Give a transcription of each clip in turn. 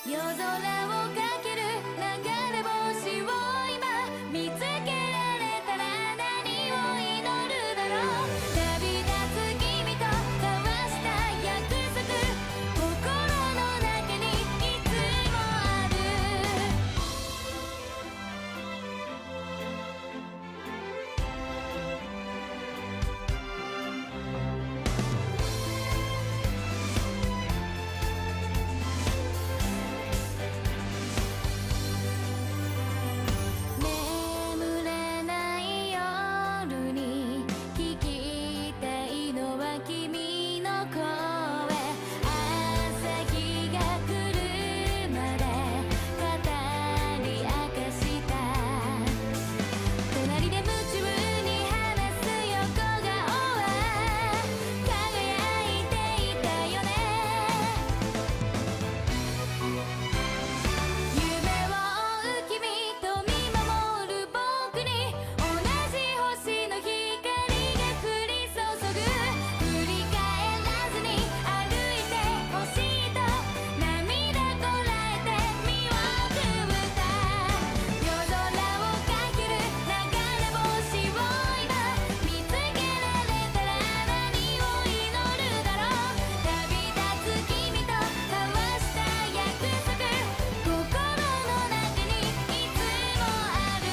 夜空をかける流れ星を今見つけられたら何を祈るだろう。旅立つ君と交わした約束、心の中にいつもある。眠れない夜に聞きたいのは君の声。朝日が来るまで語り明かした。隣で夢中に話す横顔は輝いていたよね。夢を追う君と見守る僕に同じ星の光が降り注ぐ。振り返らずに歩いてほしいと涙こらえて身をくぶった。夜空をかける流れ星を今見つけられたら何を祈るだろう。旅立つ君と交わした約束、心の中にいつもある。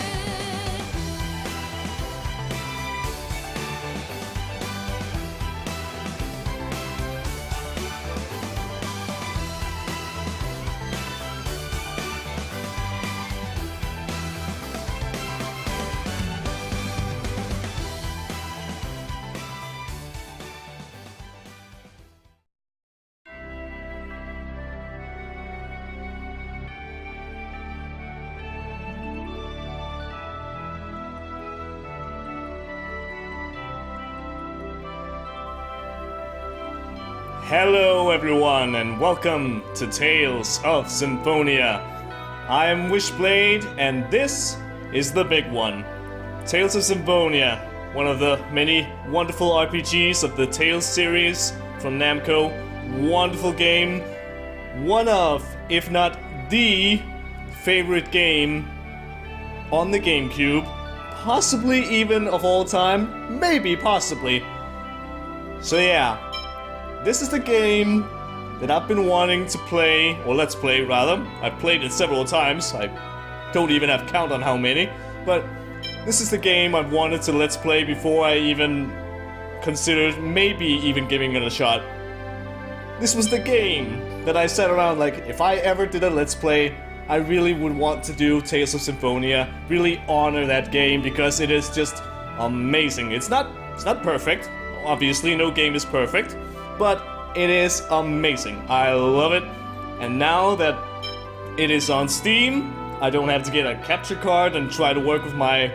Hello everyone and welcome to Tales of Symphonia. I am Wishblade and this is the big one. Tales of Symphonia, one of the many wonderful RPGs of the Tales series from Namco. Wonderful game. One of, if not the favorite game on the GameCube. Possibly even of all time. Maybe, possibly. So yeah. This is the game that I've been wanting to play, or let's play rather. I've played it several times, I don't even have count on how many, but this is the game I've wanted to let's play before I even considered maybe even giving it a shot. This was the game that I sat around like, if I ever did a let's play, I really would want to do Tales of Symphonia, really honor that game because it is just amazing. It's not perfect, obviously no game is perfect, but it is amazing. I love it. And now that it is on Steam, I don't have to get a capture card and try to work with my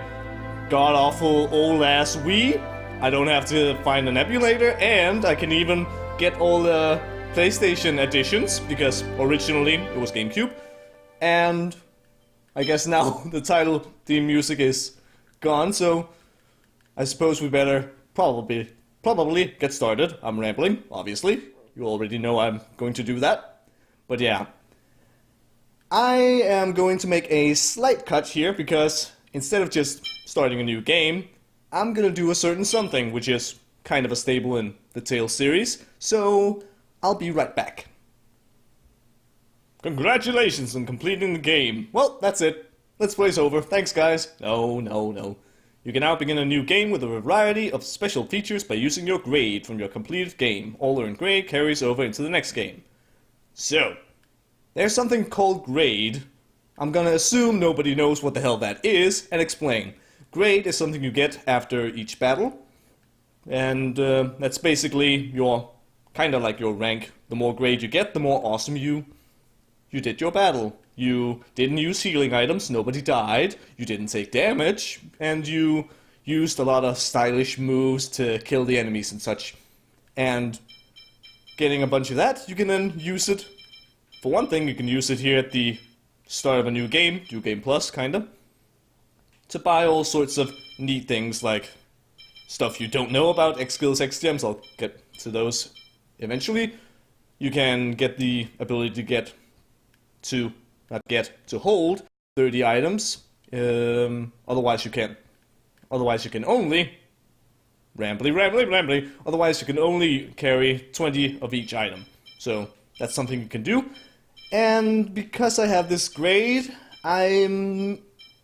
god-awful old-ass Wii. I don't have to find an emulator, and I can even get all the PlayStation editions, because originally it was GameCube. And I guess now the title theme music is gone, so I suppose we better probably get started. I'm rambling, obviously. You already know I'm going to do that. But yeah. I am going to make a slight cut here because instead of just starting a new game, I'm gonna do a certain something, which is kind of a staple in the Tales series. So I'll be right back. Congratulations on completing the game. Well, that's it. Let's play's over. Thanks, guys. No. You can now begin a new game with a variety of special features by using your grade from your completed game. All earned grade carries over into the next game. So, there's something called grade. I'm gonna assume nobody knows what the hell that is, and explain. Grade is something you get after each battle, and that's basically your, kinda like your rank. The more grade you get, the more awesome you did your battle. You didn't use healing items, nobody died, you didn't take damage, and you used a lot of stylish moves to kill the enemies and such. And getting a bunch of that, you can then use it. For one thing, you can use it here at the start of a new game plus, kinda, to buy all sorts of neat things like stuff you don't know about, X skills, X gems. I'll get to those eventually. You can get the ability to get to hold 30 items. Otherwise you can only rambly. Otherwise you can only carry 20 of each item. So that's something you can do. And because I have this grade,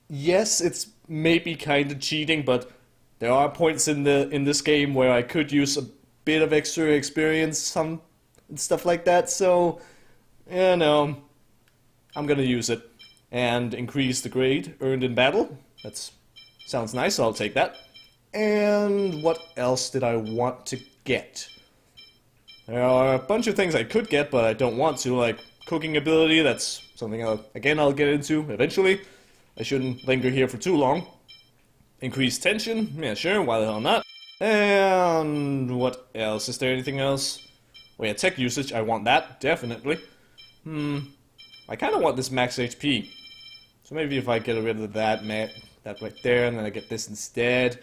yes, it's maybe kind of cheating, but there are points in this game where I could use a bit of extra experience, and stuff like that. So, you know, I'm gonna use it and increase the grade earned in battle. That sounds nice, so I'll take that. And what else did I want to get? There are a bunch of things I could get, but I don't want to, like cooking ability. That's something I'll get into eventually. I shouldn't linger here for too long. Increased tension? Yeah, sure, why the hell not? And what else? Is there anything else? Oh yeah, tech usage, I want that, definitely. I kind of want this max HP. So maybe if I get rid of that right there, and then I get this instead.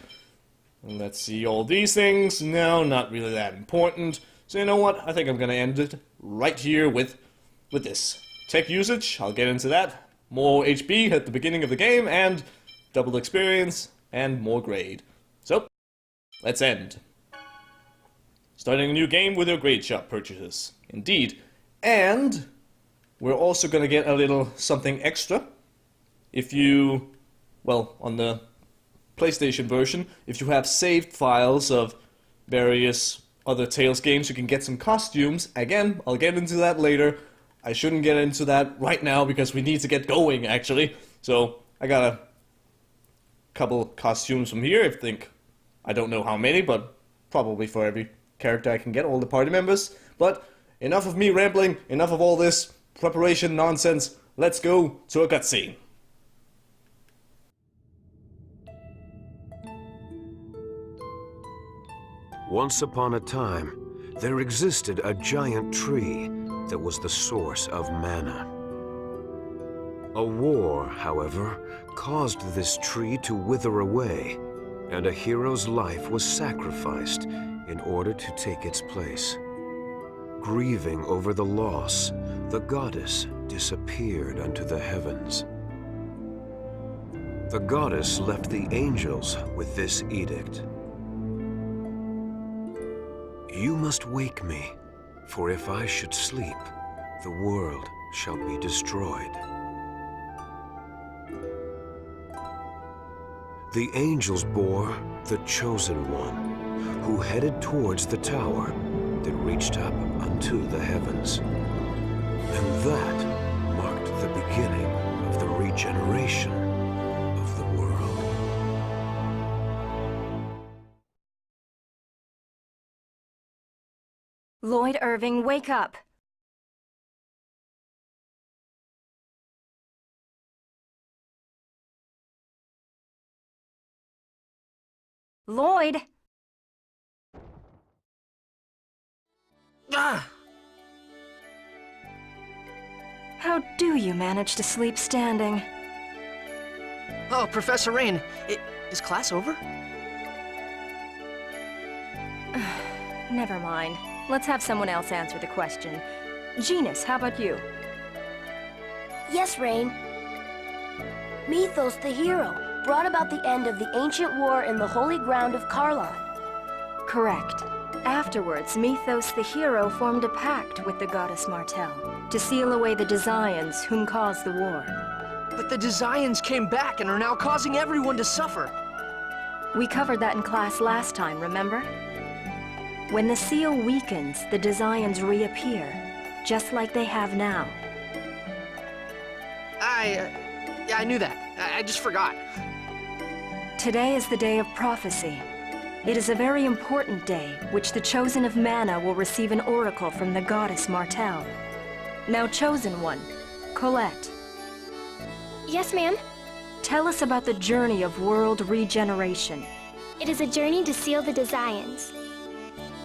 And let's see, all these things. No, not really that important. So you know what? I think I'm gonna end it right here with this. Tech usage, I'll get into that. More HP at the beginning of the game, and double experience, and more grade. So, let's end. Starting a new game with your grade shop purchases. Indeed. And we're also gonna get a little something extra. If you, well, on the PlayStation version, if you have saved files of various other Tales games, you can get some costumes. Again, I'll get into that later. I shouldn't get into that right now because we need to get going, actually. So, I got a couple costumes from here. I don't know how many, but probably for every character I can get, all the party members. But enough of me rambling, enough of all this preparation nonsense. Let's go to a cutscene. Once upon a time, there existed a giant tree that was the source of mana. A war, however, caused this tree to wither away, and a hero's life was sacrificed in order to take its place. Grieving over the loss, the goddess disappeared unto the heavens. The goddess left the angels with this edict. You must wake me, for if I should sleep, the world shall be destroyed. The angels bore the Chosen One, who headed towards the tower that reached up unto the heavens. And that marked the beginning of the regeneration of the world. Lloyd Irving, wake up! Lloyd! Ah! How do you manage to sleep standing? Oh, Professor Rain, is class over? Never mind. Let's have someone else answer the question. Genus, how about you? Yes, Rain. Mythos the hero brought about the end of the ancient war in the holy ground of Kaldaien. Correct. Afterwards, Mythos the hero formed a pact with the goddess Martel to seal away the Desians whom caused the war. But the Desians came back and are now causing everyone to suffer. We covered that in class last time, remember? When the seal weakens, the Desians reappear, just like they have now. I knew that. I just forgot. Today is the day of prophecy. It is a very important day, which the Chosen of Mana will receive an oracle from the goddess Martel. Now, Chosen One, Colette. Yes, ma'am? Tell us about the journey of world regeneration. It is a journey to seal the Desians.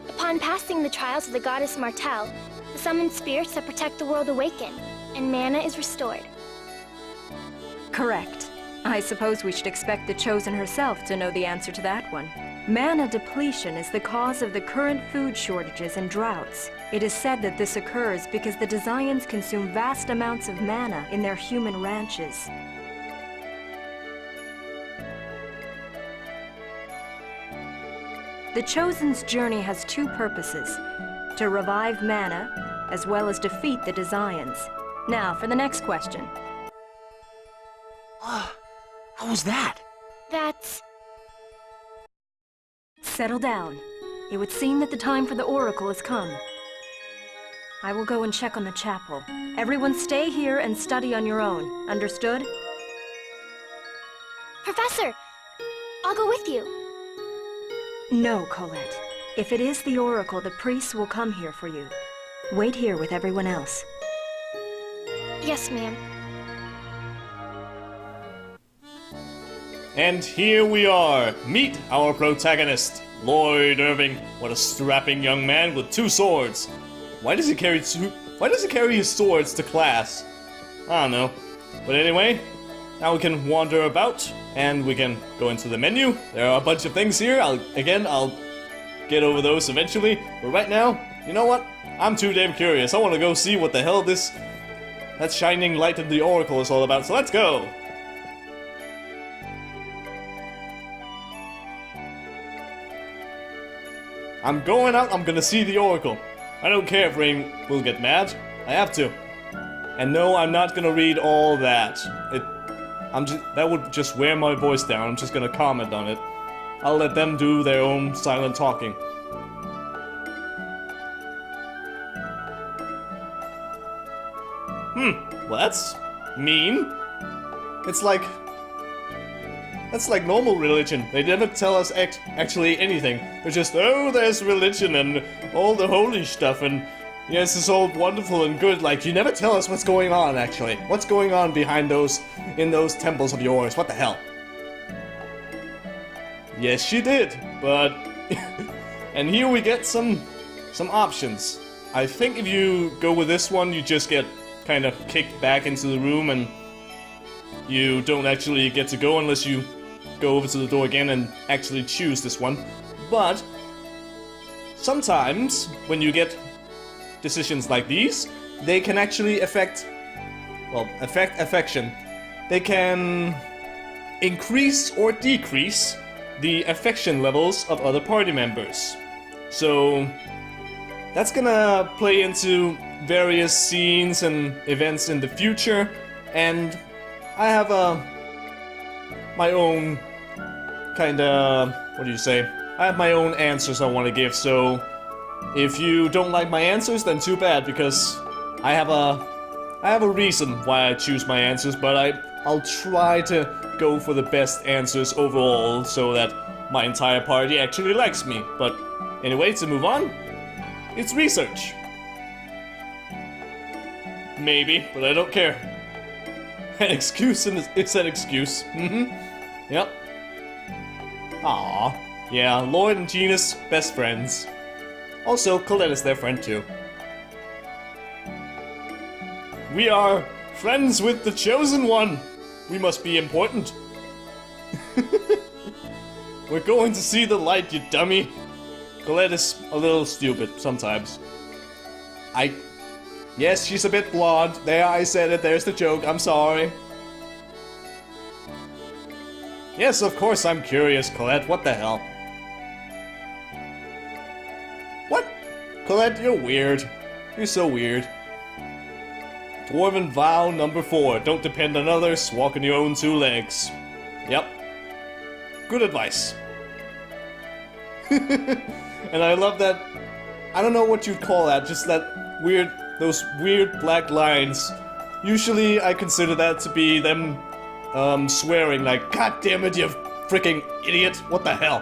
Upon passing the trials of the goddess Martel, the summoned spirits that protect the world awaken, and mana is restored. Correct. I suppose we should expect the Chosen herself to know the answer to that one. Mana depletion is the cause of the current food shortages and droughts. It is said that this occurs because the Desians consume vast amounts of mana in their human ranches. The Chosen's journey has two purposes: to revive mana, as well as defeat the Desians. Now, for the next question. How was that? That's... Settle down. It would seem that the time for the Oracle has come. I will go and check on the chapel. Everyone stay here and study on your own. Understood? Professor! I'll go with you. No, Colette. If it is the Oracle, the priests will come here for you. Wait here with everyone else. Yes, ma'am. And here we are. Meet our protagonist, Lloyd Irving. What a strapping young man with two swords. Why does he carry his swords to class? I don't know. But anyway, now we can wander about and we can go into the menu. There are a bunch of things here. I'll get over those eventually. But right now, you know what? I'm too damn curious. I want to go see what the hell that shining light of the Oracle is all about. So let's go. I'm going out, I'm gonna see the Oracle. I don't care if Rain will get mad. I have to. And no, I'm not gonna read all that. That would just wear my voice down. I'm just gonna comment on it. I'll let them do their own silent talking. Well that's mean. That's like normal religion. They never tell us actually anything. They're just, oh, there's religion and all the holy stuff and yes, it's all wonderful and good. Like, you never tell us what's going on, actually. What's going on behind in those temples of yours? What the hell? Yes, she did, but... and here we get some options. I think if you go with this one, you just get kind of kicked back into the room and you don't actually get to go unless you go over to the door again and actually choose this one. But sometimes when you get decisions like these, they can actually affect affection. They can increase or decrease the affection levels of other party members. So that's gonna play into various scenes and events in the future, and I have my own what do you say? I have my own answers I want to give, so if you don't like my answers, then too bad, because I have a reason why I choose my answers, but I'll try to go for the best answers overall so that my entire party actually likes me. But anyway, to move on, it's research. Maybe, but I don't care. An excuse, and it's an excuse. Yep. Aww. Yeah, Lloyd and Gina's best friends. Also, Colette is their friend too. We are friends with the Chosen One. We must be important. We're going to see the light, you dummy. Colette is a little stupid sometimes. Yes, she's a bit blonde. There, I said it. There's the joke. I'm sorry. Yes, of course I'm curious, Colette. What the hell? What? Colette, you're weird. You're so weird. Dwarven vow number 4. Don't depend on others. Walk on your own 2 legs. Yep. Good advice. And I love that. I don't know what you'd call that. Just that weird... those weird black lines. Usually I consider that to be them swearing like, God damn it, you freaking idiot, what the hell?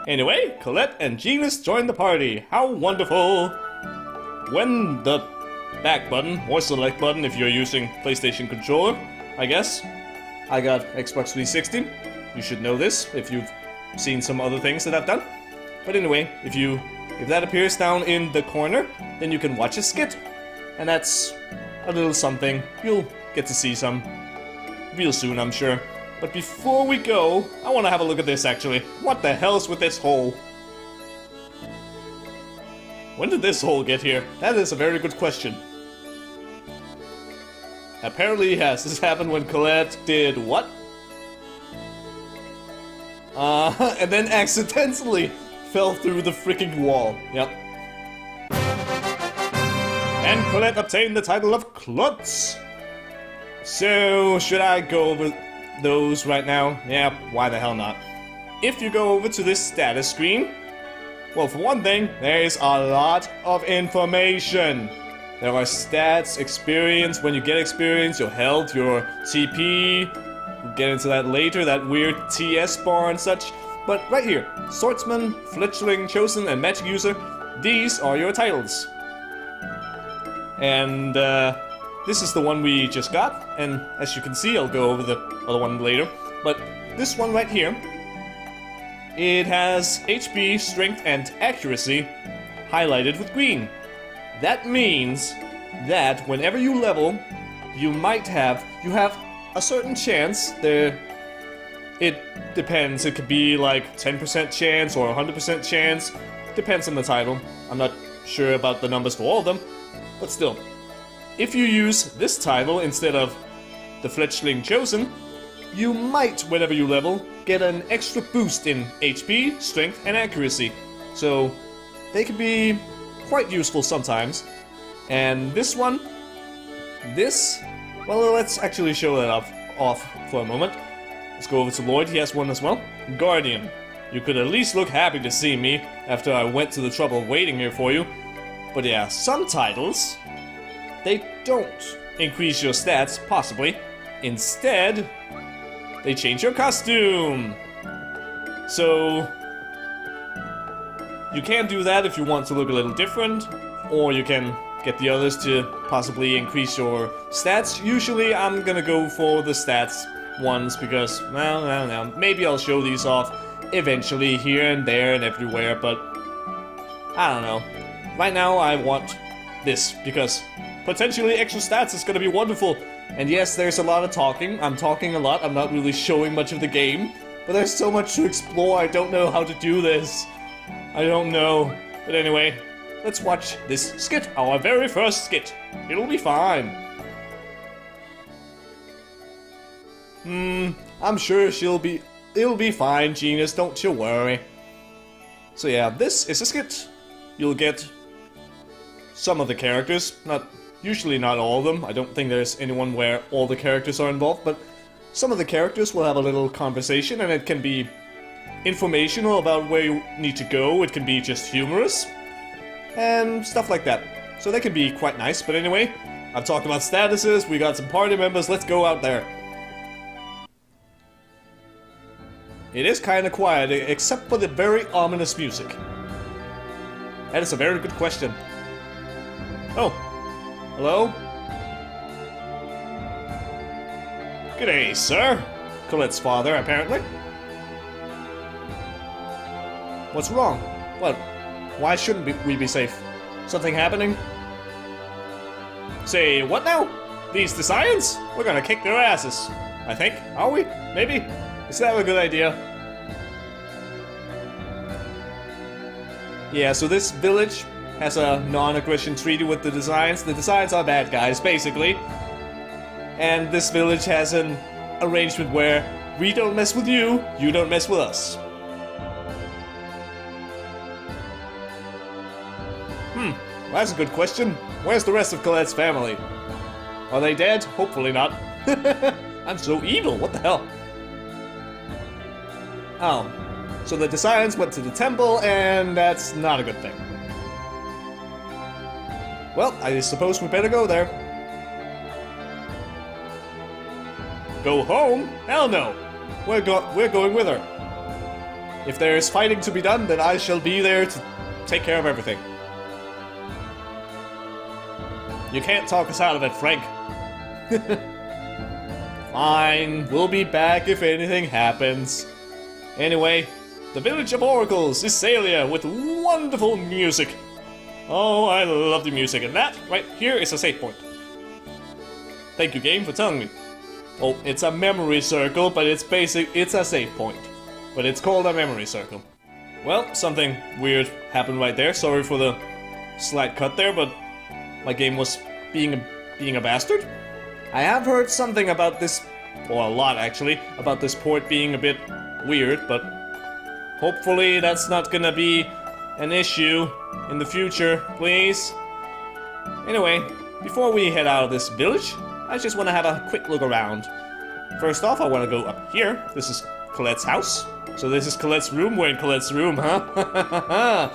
Anyway, Colette and Genus join the party. How wonderful! When the back button, or select button if you're using PlayStation controller, I guess. I got Xbox 360. You should know this if you've seen some other things that I've done. But anyway, if that appears down in the corner, then you can watch a skit. And that's a little something. You'll get to see some real soon, I'm sure. But before we go, I want to have a look at this actually. What the hell's with this hole? When did this hole get here? That is a very good question. Apparently yes, this happened when Colette did what? And then accidentally fell through the freaking wall. Yep. And Colette obtained the title of Klutz. So, should I go over those right now? Yeah, why the hell not? If you go over to this status screen, well, for one thing, there's a lot of information. There are stats, experience, when you get experience, your health, your TP. We'll get into that later, that weird TS bar and such. But right here, Swordsman, Fletchling, Chosen, and Magic User, these are your titles. And this is the one we just got, and as you can see, I'll go over the other one later. But this one right here, it has HP, Strength, and Accuracy highlighted with green. That means that whenever you level, you have a certain chance. It depends. It could be like 10% chance or 100% chance. Depends on the title. I'm not sure about the numbers for all of them, but still. If you use this title instead of the Fletchling Chosen, you might, whenever you level, get an extra boost in HP, Strength, and Accuracy. So they can be quite useful sometimes. And this one, well, let's actually show that off for a moment. Let's go over to Lloyd, he has one as well. Guardian. You could at least look happy to see me after I went to the trouble of waiting here for you. But yeah, some titles, they don't increase your stats, possibly. Instead, they change your costume. So you can do that if you want to look a little different, or you can get the others to possibly increase your stats. Usually I'm gonna go for the stats ones because, well, maybe I'll show these off eventually here and there and everywhere, but I don't know. Right now I want this because potentially extra stats is gonna be wonderful. And yes, there's a lot of talking. I'm talking a lot. I'm not really showing much of the game, but there's so much to explore. I don't know how to do this. I don't know. But anyway, let's watch this skit, our very first skit. It'll be fine. I'm sure it'll be fine, Genius, don't you worry. So yeah, this is a skit. You'll get some of the characters, usually not all of them. I don't think there's anyone where all the characters are involved, but some of the characters will have a little conversation, and it can be informational about where you need to go. It can be just humorous and stuff like that. So they can be quite nice. But anyway, I've talked about statuses, we got some party members, let's go out there. It is kinda quiet, except for the very ominous music. That is a very good question. Oh, hello? G'day, sir. Colette's father, apparently. What's wrong? What? Why shouldn't we be safe? Something happening? Say, what now? These Desians? We're gonna kick their asses. I think. Are we? Maybe? Is that a good idea? Yeah, so this village has a non-aggression treaty with the Desians. The Desians are bad guys, basically. And this village has an arrangement where we don't mess with you, you don't mess with us. That's a good question. Where's the rest of Colette's family? Are they dead? Hopefully not. I'm so evil, what the hell? Oh, so the Desians went to the temple, and that's not a good thing. Well, I suppose we better go there. Go home? Hell no! We're going with her. If there is fighting to be done, then I shall be there to take care of everything. You can't talk us out of it, Frank. Fine, we'll be back if anything happens. Anyway, the Village of Oracles, Isalia, with wonderful music. Oh, I love the music, and that right here is a save point. Thank you, game, for telling me. Oh, it's a memory circle, but it's a save point. But it's called a memory circle. Well, something weird happened right there. Sorry for the slight cut there, but my game was being a bastard. I have heard something about this, or a lot actually, about this port being a bit weird, but hopefully that's not gonna be an issue in the future, please. Anyway, before we head out of this village, I just want to have a quick look around. First off, I want to go up here. This is Colette's house. So this is Colette's room. We're in Colette's room, huh?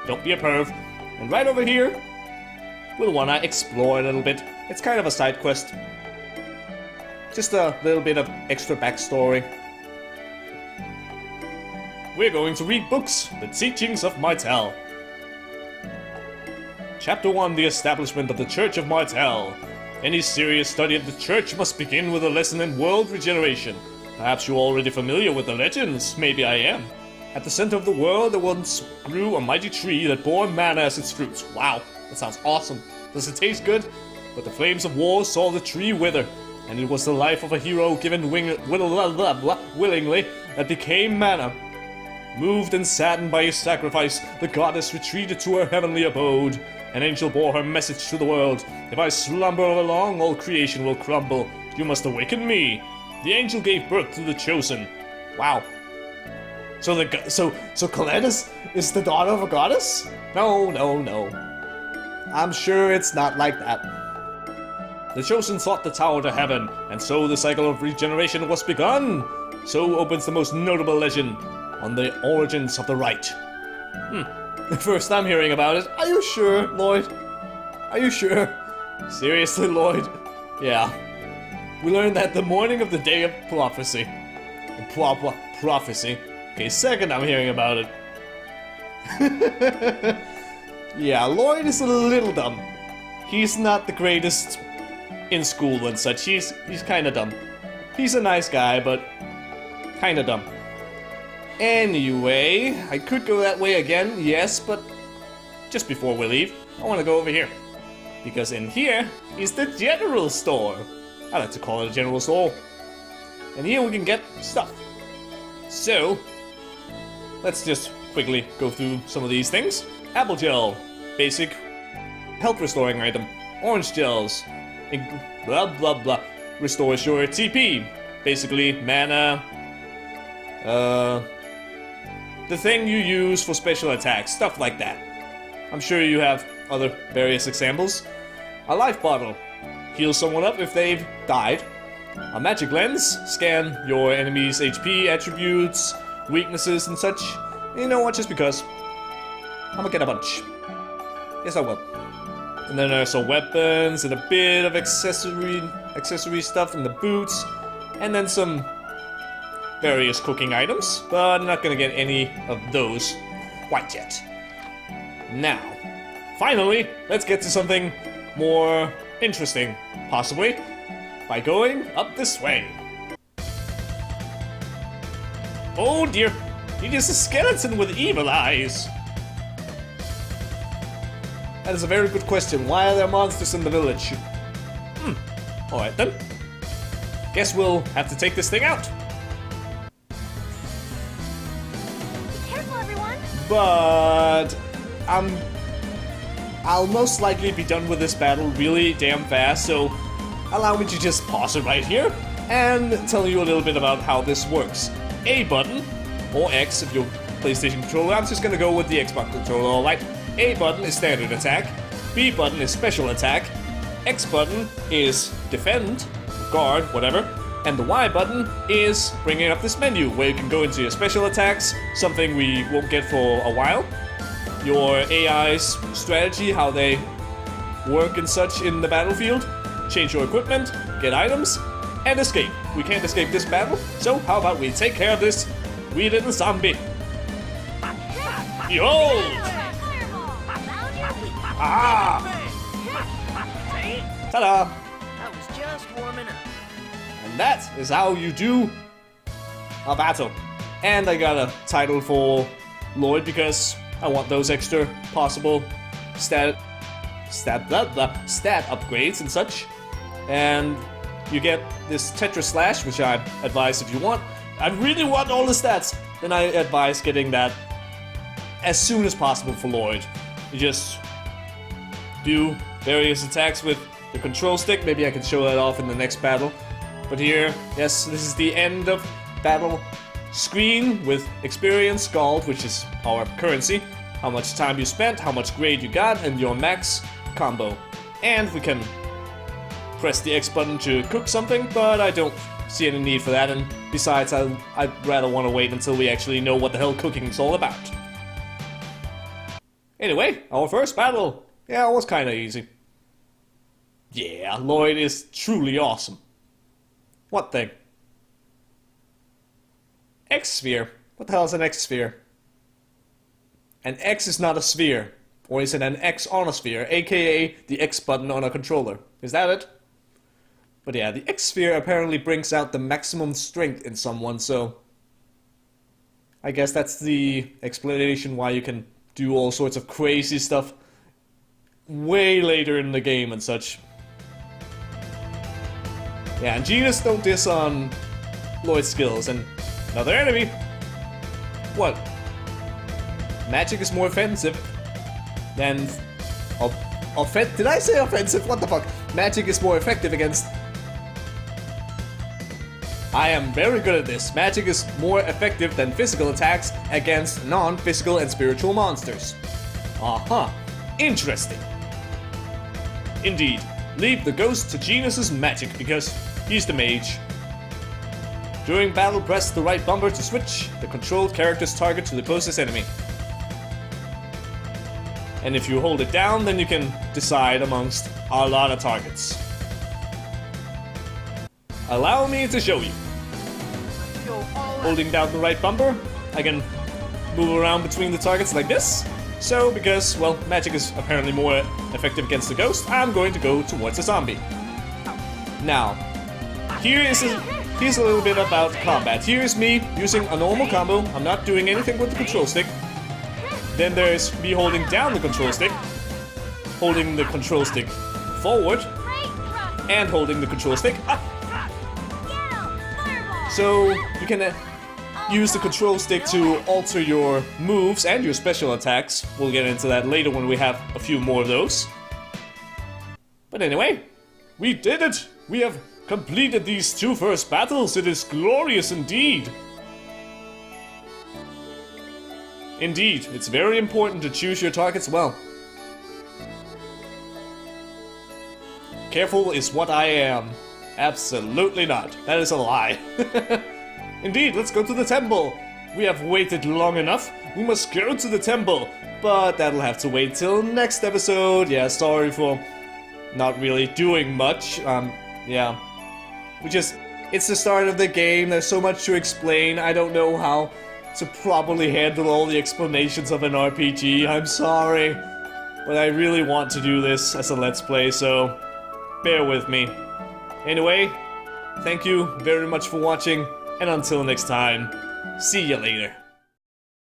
Don't be a perv. And right over here, we'll want to explore a little bit. It's kind of a side quest. Just a little bit of extra backstory. We're going to read books, The Teachings of Martel. Chapter 1, The Establishment of the Church of Martel. Any serious study of the church must begin with a lesson in world regeneration. Perhaps you're already familiar with the legends, maybe I am. At the center of the world there once grew a mighty tree that bore mana as its fruits. Wow, that sounds awesome. Does it taste good? But the flames of war saw the tree wither, and it was the life of a hero given willingly that became mana. Moved and saddened by his sacrifice, the goddess retreated to her heavenly abode. An angel bore her message to the world. If I slumber long, all creation will crumble. You must awaken me. The angel gave birth to the chosen. Wow. So Colette is the daughter of a goddess? No. I'm sure it's not like that. The chosen sought the tower to heaven, and so the cycle of regeneration was begun. So opens the most notable legend on the origins of the rite. The first time hearing about it. Are you sure, Lloyd? Are you sure? Seriously, Lloyd? Yeah. We learned that the morning of the day of prophecy. Prophecy. Okay, second I'm hearing about it. Yeah, Lloyd is a little dumb. He's not the greatest in school and such. He's kinda dumb. He's a nice guy, but kinda dumb. Anyway, I could go that way again, yes, but just before we leave, I want to go over here. Because in here is the general store. I like to call it a general store. And here we can get stuff. So, let's just quickly go through some of these things. Apple gel, basic health restoring item. Orange gels, blah blah blah, restores your TP. Basically, mana, the thing you use for special attacks, stuff like that. I'm sure you have other various examples. A life bottle, heal someone up if they've died. A magic lens, scan your enemy's HP, attributes, weaknesses and such. You know what, just because. I'm gonna get a bunch. Yes, I will. And then there's some weapons and a bit of accessory stuff in the boots. And then some various cooking items, but I'm not gonna get any of those quite yet. Now, finally, let's get to something more interesting, possibly, by going up this way. Oh dear, it is a skeleton with evil eyes. That is a very good question. Why are there monsters in the village? Alright then. Guess we'll have to take this thing out. But I'll most likely be done with this battle really damn fast, so allow me to just pause it right here and tell you a little bit about how this works. A button, or X if you're PlayStation controller, I'm just gonna go with the Xbox controller, alright? A button is standard attack, B button is special attack, X button is defend, guard, whatever, and the Y button is bringing up this menu where you can go into your special attacks, something we won't get for a while, your AI's strategy, how they work and such in the battlefield, change your equipment, get items, and escape. We can't escape this battle, so how about we take care of this wee little zombie. Behold! Ah! Ta-da! That was just warming up. And that is how you do a battle. And I got a title for Lloyd because I want those extra possible stat upgrades and such. And you get this Tetra Slash, which I advise if you want. I really want all the stats, then I advise getting that as soon as possible for Lloyd. You just do various attacks with the control stick. Maybe I can show that off in the next battle. But here, yes, this is the end of battle screen with experience, gold, which is our currency, how much time you spent, how much grade you got, and your max combo. And we can press the X button to cook something, but I don't see any need for that, and besides, I'd rather want to wait until we actually know what the hell cooking is all about. Anyway, our first battle, yeah, it was kinda easy. Yeah, Lloyd is truly awesome. What thing? X-sphere. What the hell is an X-sphere? An X is not a sphere. Or is it an X on a sphere, aka the X button on a controller? Is that it? But yeah, the X-sphere apparently brings out the maximum strength in someone, so I guess that's the explanation why you can do all sorts of crazy stuff way later in the game and such. Yeah, and Genus don't diss on Lloyd's skills, and another enemy. What? Magic is more offensive than... Did I say offensive? What the fuck? Magic is more effective against... I am very good at this. Magic is more effective than physical attacks against non-physical and spiritual monsters. Aha. Interesting. Indeed. Leave the ghost to Genus's magic because he's the mage. During battle, press the right bumper to switch the controlled character's target to the closest enemy. And if you hold it down, then you can decide amongst a lot of targets. Allow me to show you. Holding down the right bumper, I can move around between the targets like this. So, because, well, magic is apparently more effective against the ghost, I'm going to go towards a zombie. Now, here's a little bit about combat. Here's me using a normal combo. I'm not doing anything with the control stick. Then there's me holding down the control stick, holding the control stick forward, and holding the control stick up. So you can use the control stick to alter your moves and your special attacks. We'll get into that later when we have a few more of those. But anyway, we did it! We have completed these two first battles. It is glorious indeed. Indeed, it's very important to choose your targets well. Careful is what I am. Absolutely not. That is a lie. Indeed, let's go to the temple. We have waited long enough. We must go to the temple. But that'll have to wait till next episode. Yeah, sorry for not really doing much. Yeah. It's the start of the game. There's so much to explain. I don't know how to properly handle all the explanations of an RPG. I'm sorry. But I really want to do this as a Let's Play, so bear with me. Anyway, thank you very much for watching, and until next time, see ya later.